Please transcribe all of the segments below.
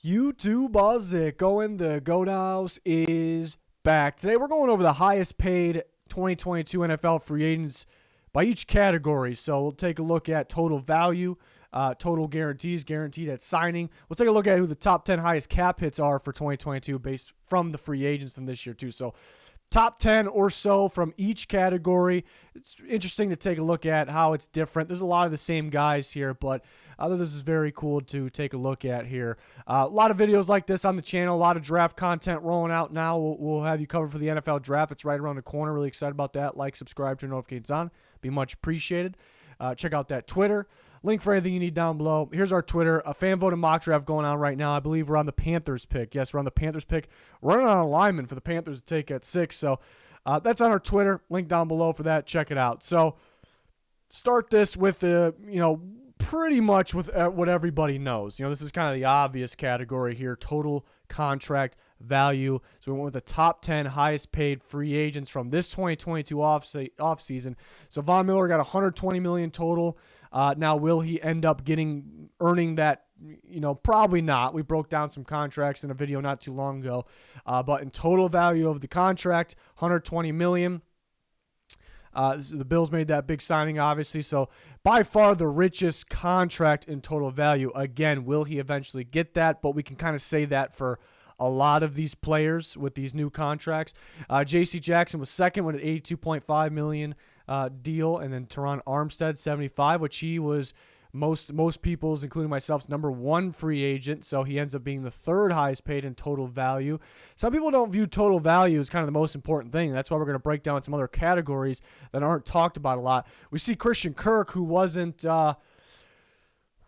YouTube, how's it going? The Goat House is back. Today we're going over the highest paid 2022 NFL free agents by each category. So we'll take a look at total value, total guarantees, guaranteed at signing. We'll take a look at who the top 10 highest cap hits are for 2022 based from the free agents from this year too. So top 10 or so from each category. It's interesting to take a look at how it's different. There's a lot of the same guys here, but I thought this is very cool to take a look at here. A lot of videos like this on the channel, a lot of draft content rolling out now. We'll have you covered for the NFL draft. It's right around the corner. Really excited about that. Like, subscribe, turn notifications on. Be much appreciated. Check out that Twitter. Link for anything you need down below. Here's our Twitter. A fan voted mock draft going on right now. I believe we're on the Panthers pick. Yes, we're on the Panthers pick. We're running on a lineman for the Panthers to take at 6. So that's on our Twitter. Link down below for that. Check it out. So start this with the, pretty much with what everybody knows. This is kind of the obvious category here. Total contract value. So we went with the top 10 highest paid free agents from this 2022 offseason. So Von Miller got $120 million total. Now, will he end up earning that? Probably not. We broke down some contracts in a video not too long ago. But in total value of the contract, $120 million. The Bills made that big signing, obviously. So by far the richest contract in total value. Again, will he eventually get that? But we can kind of say that for a lot of these players with these new contracts. J.C. Jackson was second with an $82.5 million deal, and then Teron Armstead, 75, which he was most people's, including myself's, number one free agent. So he ends up being the third highest paid in total value. Some people don't view total value as kind of the most important thing. That's why we're going to break down some other categories that aren't talked about a lot. We see Christian Kirk, who wasn't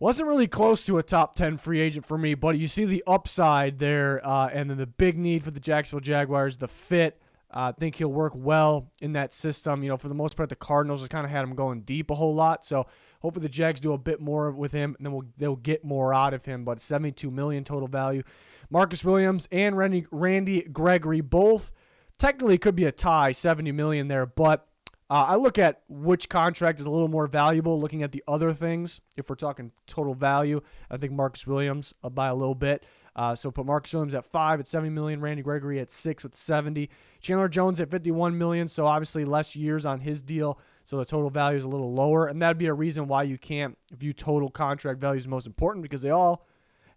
really close to a top 10 free agent for me, but you see the upside there, and then the big need for the Jacksonville Jaguars, the fit. I think he'll work well in that system. For the most part, the Cardinals have kind of had him going deep a whole lot. So hopefully the Jags do a bit more with him, and then they'll get more out of him. But $72 million total value. Marcus Williams and Randy Gregory both technically could be a tie, $70 million there. But I look at which contract is a little more valuable, looking at the other things. If we're talking total value, I think Marcus Williams by a little bit. So put Marcus Williams at 5 at $70 million, Randy Gregory at 6 with 70, Chandler Jones at $51 million. So obviously less years on his deal, so the total value is a little lower, and that'd be a reason why you can't view total contract value as the most important, because they all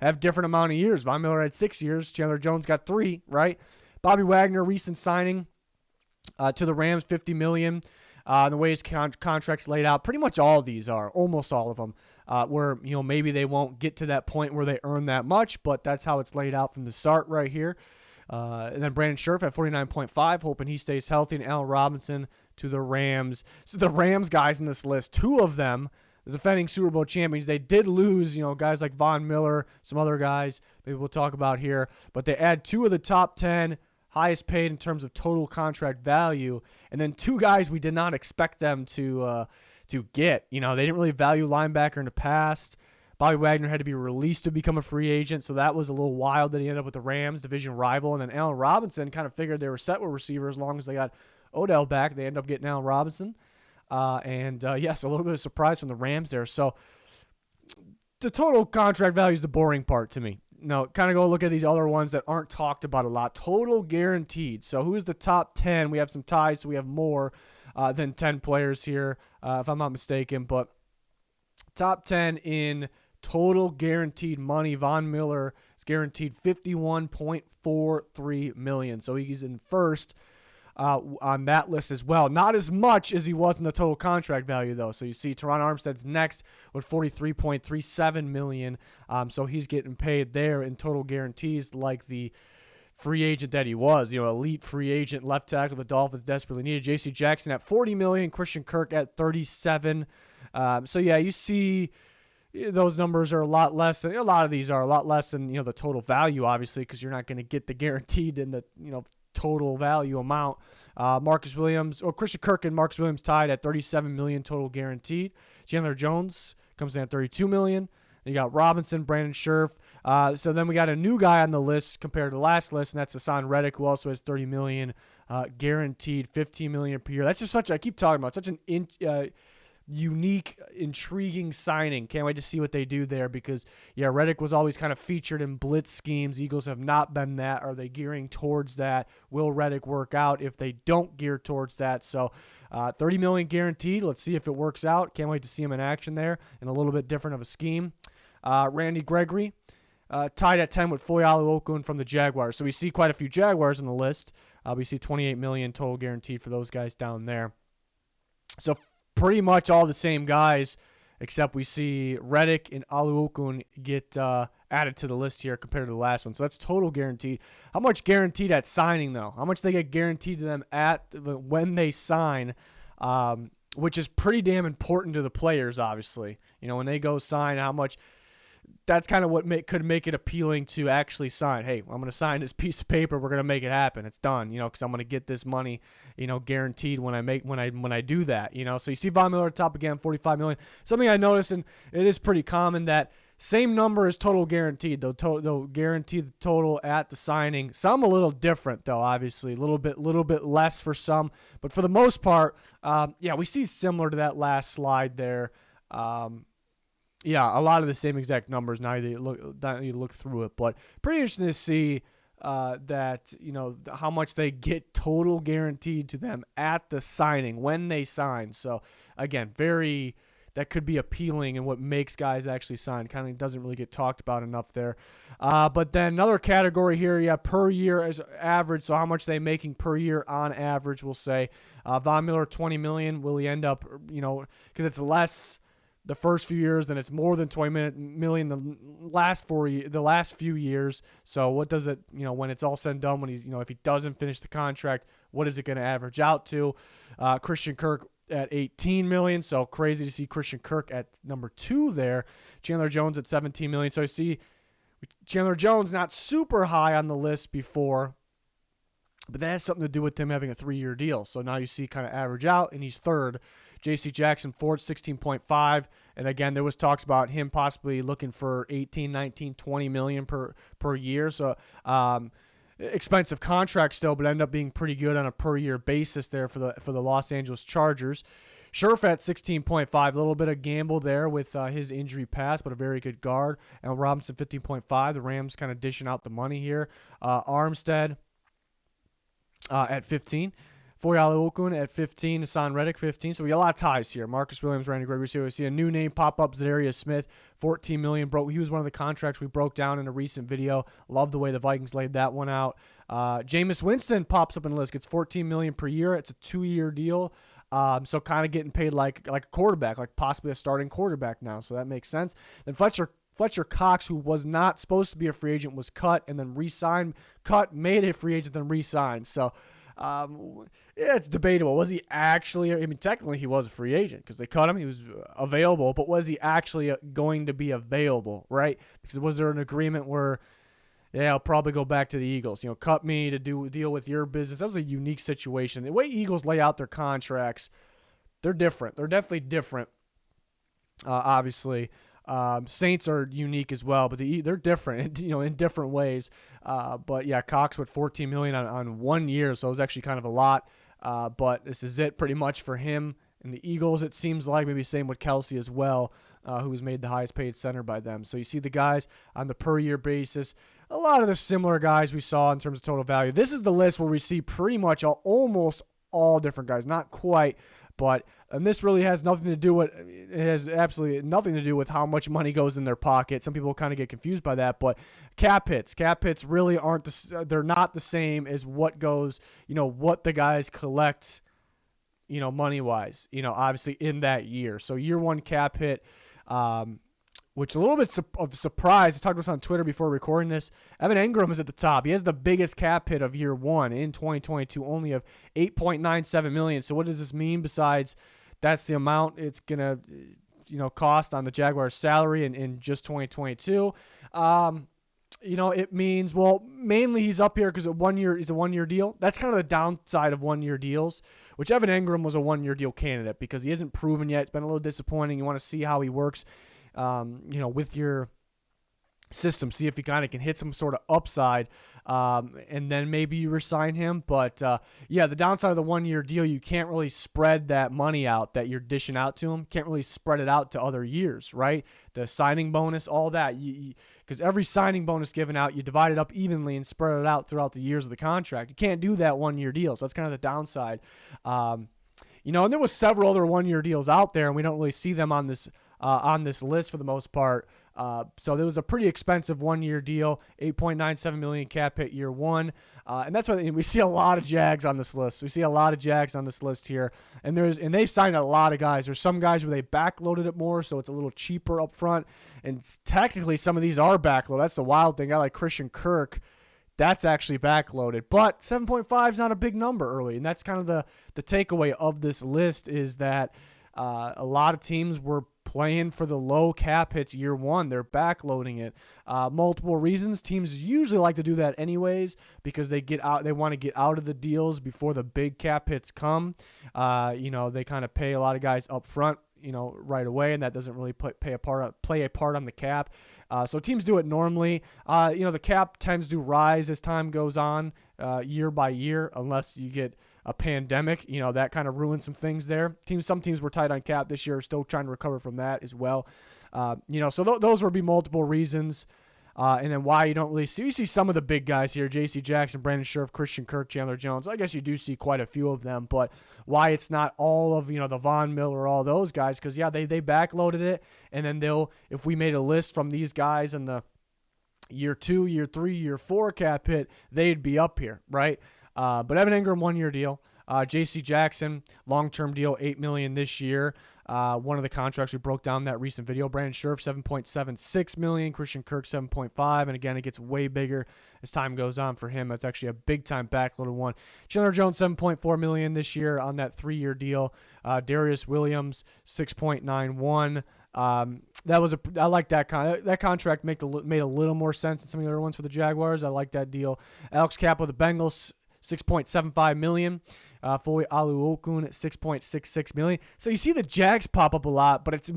have different amount of years. Von Miller had 6 years, Chandler Jones got 3, right? Bobby Wagner, recent signing to the Rams, $50 million. The way his contract's laid out, pretty much all of these are, almost all of them, where maybe they won't get to that point where they earn that much, but that's how it's laid out from the start right here. And then Brandon Scherf at 49.5, hoping he stays healthy, and Allen Robinson to the Rams. So the Rams guys in this list, 2 of them, the defending Super Bowl champions, they did lose, guys like Von Miller, some other guys maybe we'll talk about here, but they add 2 of the top 10 highest paid in terms of total contract value, and then 2 guys we did not expect them to get. They didn't really value linebacker in the past. Bobby Wagner had to be released to become a free agent, so that was a little wild that he ended up with the Rams, division rival. And then Allen Robinson kind of figured they were set with receiver as long as they got Odell back. They ended up getting Allen Robinson. Yes, a little bit of surprise from the Rams there. So the total contract value is the boring part to me. Kind of go look at these other ones that aren't talked about a lot. Total guaranteed. So who's the top 10? We have some ties, so we have more than 10 players here, if I'm not mistaken. But top 10 in total guaranteed money. Von Miller is guaranteed $51.43 million. So he's in first on that list as well. Not as much as he was in the total contract value, though. So you see Teron Armstead's next with $43.37 million. So he's getting paid there in total guarantees like the free agent that he was. Elite free agent, left tackle the Dolphins desperately needed. J.C. Jackson at $40 million. Christian Kirk at $37. So yeah, you see those numbers are a lot less than, a lot of these are a lot less than, the total value, obviously, because you're not going to get the guaranteed in the, total value amount. Christian Kirk and Marcus Williams tied at $37 million total guaranteed. Chandler Jones comes in at $32 million. You got Robinson, Brandon Scherf. So then we got a new guy on the list compared to the last list, and that's Hassan Reddick, who also has $30 million guaranteed, $15 million per year. That's just I keep talking about such an unique, intriguing signing. Can't wait to see what they do there because, yeah, Reddick was always kind of featured in blitz schemes. Eagles have not been that. Are they gearing towards that? Will Reddick work out if they don't gear towards that? So $30 million guaranteed. Let's see if it works out. Can't wait to see him in action there in a little bit different of a scheme. Randy Gregory tied at 10 with Foyalu Okun from the Jaguars. So we see quite a few Jaguars on the list. We see $28 million total guaranteed for those guys down there. So pretty much all the same guys, except we see Reddick and Aluokun get added to the list here compared to the last one. So that's total guaranteed. How much guaranteed at signing, though? How much they get guaranteed to them when they sign, which is pretty damn important to the players, obviously. When they go sign, how much – that's kind of what could make it appealing to actually sign. Hey, I'm going to sign this piece of paper. We're going to make it happen. It's done, because I'm going to get this money, guaranteed when I do that, So you see Von Miller at the top again, $45 million. Something I noticed, and it is pretty common, that same number is total guaranteed. They'll guarantee the total at the signing. Some a little different though, obviously, a little bit less for some, but for the most part, we see similar to that last slide there. A lot of the same exact numbers now you look through it, but pretty interesting to see that how much they get total guaranteed to them at the signing when they sign. So again, that could be appealing and what makes guys actually sign. Kind of doesn't really get talked about enough there. But then another category here, per year as average. So how much they making per year on average? We'll say Von Miller $20 million. Will he end up because it's less the first few years, then it's more than $20 million the last few years. So what does it, when it's all said and done, when he's, if he doesn't finish the contract, what is it going to average out to? Christian Kirk at $18 million. So crazy to see Christian Kirk at number 2 there. Chandler Jones at $17 million. So I see Chandler Jones not super high on the list before, but that has something to do with him having a 3-year deal. So now you see kind of average out, and he's third. J.C. Jackson, fourth, 16.5. And again, there was talks about him possibly looking for 18, 19, 20 million per year. So expensive contract still, but ended up being pretty good on a per year basis there for the Los Angeles Chargers. Scherf at 16.5, a little bit of gamble there with his injury past, but a very good guard. And Robinson 15.5. The Rams kind of dishing out the money here. Armstead at 15. Foyalu Okun at 15, Hassan Reddick 15. So we got a lot of ties here. Marcus Williams, Randy Gregory. So we see a new name pop up, Zadarius Smith, $14 million. He was one of the contracts we broke down in a recent video. Love the way the Vikings laid that one out. Jameis Winston pops up in the list, gets $14 million per year. It's a 2-year deal. So kind of getting paid like a quarterback, like possibly a starting quarterback now. So that makes sense. Then Fletcher Cox, who was not supposed to be a free agent, was cut and then re-signed. Made a free agent, then re-signed. So it's debatable. Was he actually? I mean, technically he was a free agent because they cut him. He was available, but was he actually going to be available? Right? Because was there an agreement where, I'll probably go back to the Eagles. Cut me to deal with your business. That was a unique situation. The way Eagles lay out their contracts, they're different. They're definitely different. Obviously. Saints are unique as well, but they're different, in different ways. But yeah, Cox with $14 million on 1 year, so it was actually kind of a lot. But this is it pretty much for him and the Eagles. It seems like maybe same with Kelsey as well, who was made the highest paid center by them. So you see the guys on the per year basis. A lot of the similar guys we saw in terms of total value. This is the list where we see pretty much almost all different guys, not quite. And this really has nothing to do with, it has absolutely nothing to do with how much money goes in their pocket. Some people kind of get confused by that, but cap hits really they're not the same as what goes, what the guys collect, money wise, obviously in that year. So year one cap hit, which a little bit of surprise. I talked to us on Twitter before recording this. Evan Engram is at the top. He has the biggest cap hit of year one in 2022, only of $8.97 million. So what does this mean besides that's the amount it's going to, cost on the Jaguars' salary in just 2022? It means, mainly he's up here because he's a 1-year deal. That's kind of the downside of 1-year deals, which Evan Engram was a 1-year deal candidate because he isn't proven yet. It's been a little disappointing. You want to see how he works. With your system, see if he kind of can hit some sort of upside, and then maybe you resign him. But yeah, the downside of the 1-year deal, you can't really spread that money out that you're dishing out to him. Can't really spread it out to other years, right? The signing bonus, all that, because every signing bonus given out, you divide it up evenly and spread it out throughout the years of the contract. You can't do that 1-year deal, so that's kind of the downside. And there was several other 1-year deals out there, and we don't really see them on this list for the most part. So there was a pretty expensive 1-year deal, $8.97 million cap hit year one, and that's why we see a lot of Jags on this list. We see a lot of Jags on this list here, and they've signed a lot of guys. There's some guys where they backloaded it more, so it's a little cheaper up front, and technically some of these are backloaded. That's the wild thing. I like Christian Kirk. That's actually backloaded, but 7.5 is not a big number early, and that's kind of the takeaway of this list is that a lot of teams were playing for the low cap hits year one. They're backloading it. Multiple reasons. Teams usually like to do that anyways because they want to get out of the deals before the big cap hits come. They kind of pay a lot of guys up front, right away, and that doesn't really play a part on the cap. So teams do it normally. The cap tends to rise as time goes on, year by year, unless you get a pandemic. That kind of ruins some things there. Some teams were tight on cap this year, are still trying to recover from that as well. So those would be multiple reasons. And then why you don't really see. You see some of the big guys here, J.C. Jackson, Brandon Scherff, Christian Kirk, Chandler Jones. I guess you do see quite a few of them, but why it's not all of, the Von Miller, all those guys, because, yeah, they backloaded it, and then if we made a list from these guys in the year 2, year 3, year 4 cap hit, they'd be up here, right? But Evan Ingram, 1-year deal. J.C. Jackson, long-term deal, $8 million this year. One of the contracts we broke down in that recent video. Brandon Scherff, $7.76 million. Christian Kirk, $7.5. And again, it gets way bigger as time goes on for him. That's actually a big-time backloaded one. Chandler Jones, $7.4 million this year on that 3-year deal. Darius Williams, $6.91. I like that that contract made a little more sense than some of the other ones for the Jaguars. I like that deal. Alex Cappa, the Bengals, $6.75 million. Foye Oluokun at $6.66 million. So you see the Jags pop up a lot, but it's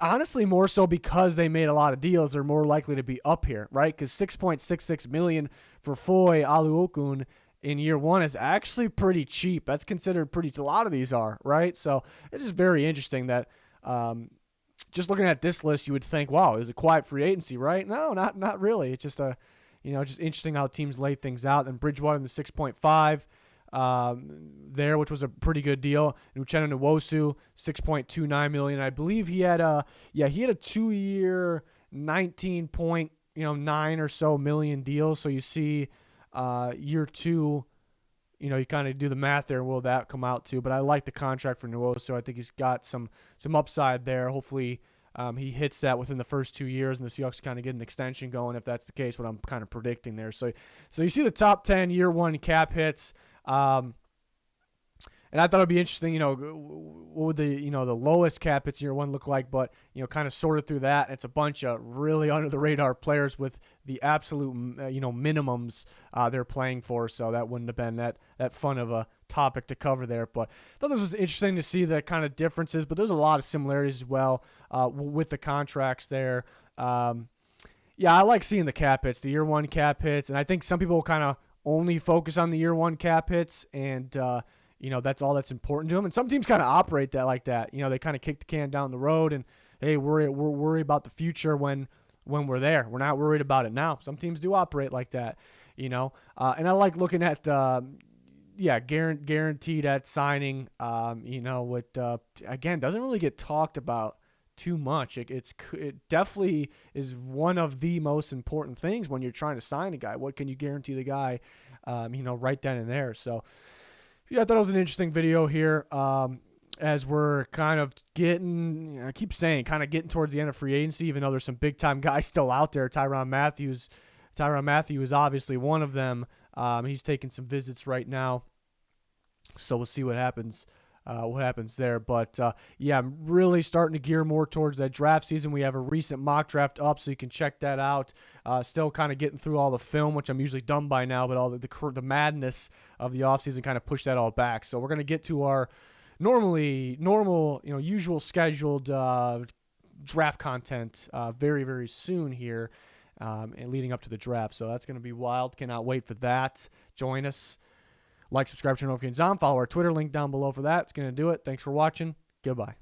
honestly more so because they made a lot of deals. They're more likely to be up here, right? Because $6.66 million for Foye Oluokun in year one is actually pretty cheap. That's considered pretty. A lot of these are, right? So it's just very interesting that just looking at this list, you would think, wow, it was a quiet free agency, right? No, not really. It's just just interesting how teams lay things out. And Bridgewater in the 6.5 there, which was a pretty good deal. And Uchenna Nwosu, $6.29 million. I believe he had a 2-year, 19.9 or so million deal. So you see year 2, you kind of do the math there. Will that come out to? But I like the contract for Nwosu. I think he's got some upside there. Hopefully he hits that within the first 2 years, and the Seahawks kind of get an extension going if that's the case, what I'm kind of predicting there. So you see the top 10 year 1 cap hits. And I thought it'd be interesting, what would the lowest cap hits year 1 look like, but, kind of sorted through that. It's a bunch of really under the radar players with the absolute, minimums they're playing for. So that wouldn't have been that fun of a topic to cover there. But I thought this was interesting to see the kind of differences, but there's a lot of similarities as well with the contracts there. I like seeing the cap hits, the year 1 cap hits. And I think some people kind of only focus on the year 1 cap hits, and that's all that's important to them. And some teams kind of operate that like that. They kind of kick the can down the road, and hey, we're worried about the future when we're there. We're not worried about it now. Some teams do operate like that, and I like looking at guaranteed at signing. Again, doesn't really get talked about too much. It definitely is one of the most important things when you're trying to sign a guy. What can you guarantee the guy, right then and there? So, I thought it was an interesting video here as we're kind of getting, I keep saying, kind of getting towards the end of free agency, even though there's some big-time guys still out there. Tyrann Mathieu is obviously one of them. He's taking some visits right now, so we'll see what happens there. But, I'm really starting to gear more towards that draft season. We have a recent mock draft up, so you can check that out. Still kind of getting through all the film, which I'm usually done by now, but all the madness of the offseason kind of pushed that all back. So we're going to get to our normal, usual scheduled draft content very, very soon here and leading up to the draft. So that's going to be wild. Cannot wait for that. Join us. Like, subscribe, turn notifications on. Follow our Twitter link down below for that. It's going to do it. Thanks for watching. Goodbye.